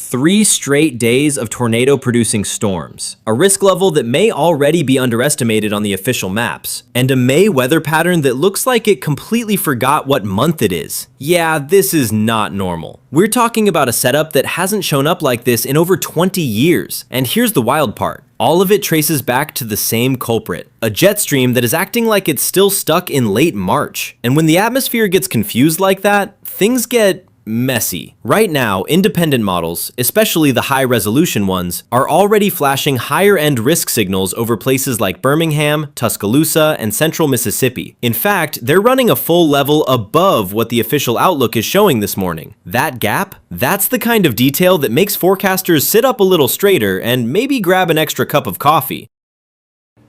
3 straight days of tornado-producing storms, a risk level that may already be underestimated on the official maps, and a May weather pattern that looks like it completely forgot what month it is. Yeah, this is not normal. We're talking about a setup that hasn't shown up like this in over 20 years, and here's the wild part. All of it traces back to the same culprit, a jet stream that is acting like it's still stuck in late March. And when the atmosphere gets confused like that, things get messy. Right now, independent models, especially the high-resolution ones, are already flashing higher-end risk signals over places like Birmingham, Tuscaloosa, and central Mississippi. In fact, they're running a full level above what the official outlook is showing this morning. That gap? That's the kind of detail that makes forecasters sit up a little straighter and maybe grab an extra cup of coffee.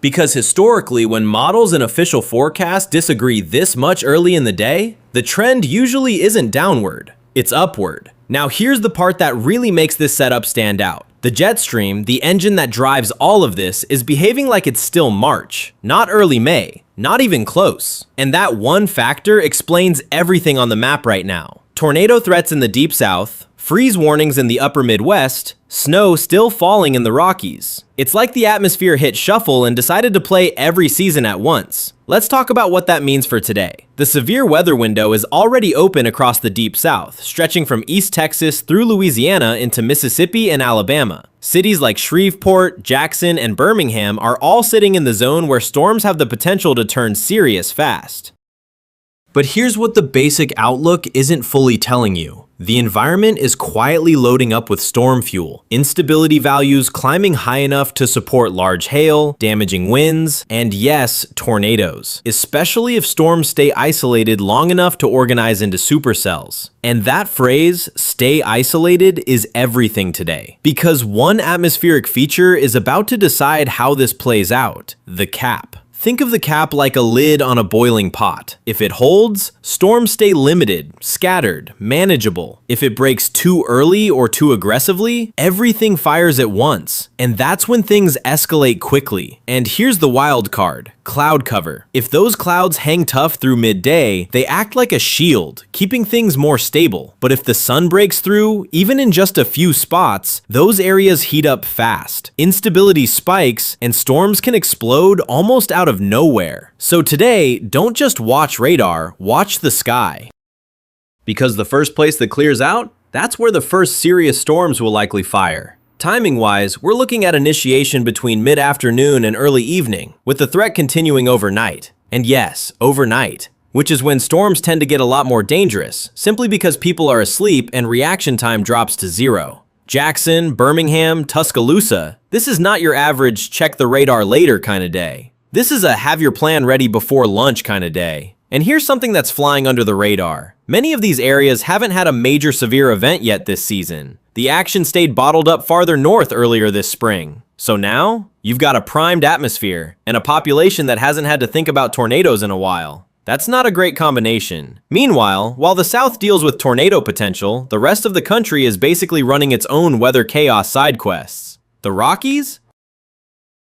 Because historically, when models and official forecasts disagree this much early in the day, the trend usually isn't downward. It's upward. Now here's the part that really makes this setup stand out. The jet stream, the engine that drives all of this, is behaving like it's still March, not early May, not even close. And that one factor explains everything on the map right now. Tornado threats in the deep south, freeze warnings in the upper Midwest, snow still falling in the Rockies. It's like the atmosphere hit shuffle and decided to play every season at once. Let's talk about what that means for today. The severe weather window is already open across the deep south, stretching from East Texas through Louisiana into Mississippi and Alabama. Cities like Shreveport, Jackson, and Birmingham are all sitting in the zone where storms have the potential to turn serious fast. But here's what the basic outlook isn't fully telling you. The environment is quietly loading up with storm fuel, instability values climbing high enough to support large hail, damaging winds, and yes, tornadoes, especially if storms stay isolated long enough to organize into supercells. And that phrase, stay isolated, is everything today. Because one atmospheric feature is about to decide how this plays out: the cap. Think of the cap like a lid on a boiling pot. If it holds, storms stay limited, scattered, manageable. If it breaks too early or too aggressively, everything fires at once. And that's when things escalate quickly. And here's the wild card: cloud cover. If those clouds hang tough through midday, they act like a shield, keeping things more stable. But if the sun breaks through, even in just a few spots, those areas heat up fast. Instability spikes, and storms can explode almost out of nowhere. So today, don't just watch radar, watch the sky. Because the first place that clears out, that's where the first serious storms will likely fire. Timing-wise, we're looking at initiation between mid-afternoon and early evening, with the threat continuing overnight. And yes, overnight, which is when storms tend to get a lot more dangerous, simply because people are asleep and reaction time drops to zero. Jackson, Birmingham, Tuscaloosa, this is not your average check the radar later kind of day. This is a have your plan ready before lunch kind of day. And here's something that's flying under the radar. Many of these areas haven't had a major severe event yet this season. The action stayed bottled up farther north earlier this spring. So now, you've got a primed atmosphere and a population that hasn't had to think about tornadoes in a while. That's not a great combination. Meanwhile, while the South deals with tornado potential, the rest of the country is basically running its own weather chaos side quests. The Rockies?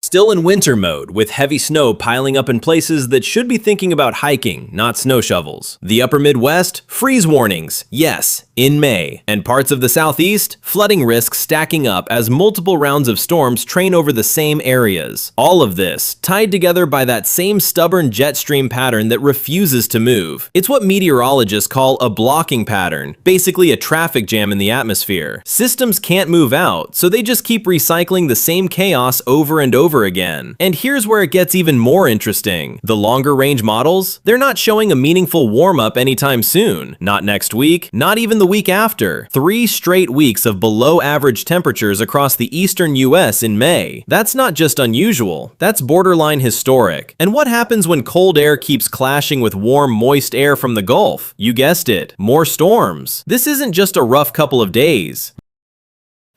Still in winter mode, with heavy snow piling up in places that should be thinking about hiking, not snow shovels. The upper Midwest, freeze warnings, yes, in May. And parts of the Southeast, flooding risks stacking up as multiple rounds of storms train over the same areas. All of this, tied together by that same stubborn jet stream pattern that refuses to move. It's what meteorologists call a blocking pattern, basically a traffic jam in the atmosphere. Systems can't move out, so they just keep recycling the same chaos over and over again. And here's where it gets even more interesting. The longer range models, they're not showing a meaningful warm-up anytime soon. Not next week, not even the week after. 3 straight weeks of below average temperatures across the eastern US in May. That's not just unusual, that's borderline historic. And what happens when cold air keeps clashing with warm, moist air from the Gulf? You guessed it, more storms. This isn't just a rough couple of days.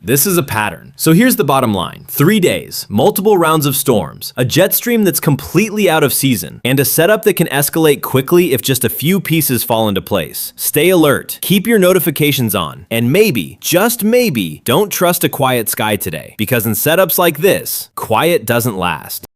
This is a pattern. So here's the bottom line. 3 days, multiple rounds of storms, a jet stream that's completely out of season, and a setup that can escalate quickly if just a few pieces fall into place. Stay alert, keep your notifications on, and maybe, just maybe, don't trust a quiet sky today, because in setups like this, quiet doesn't last.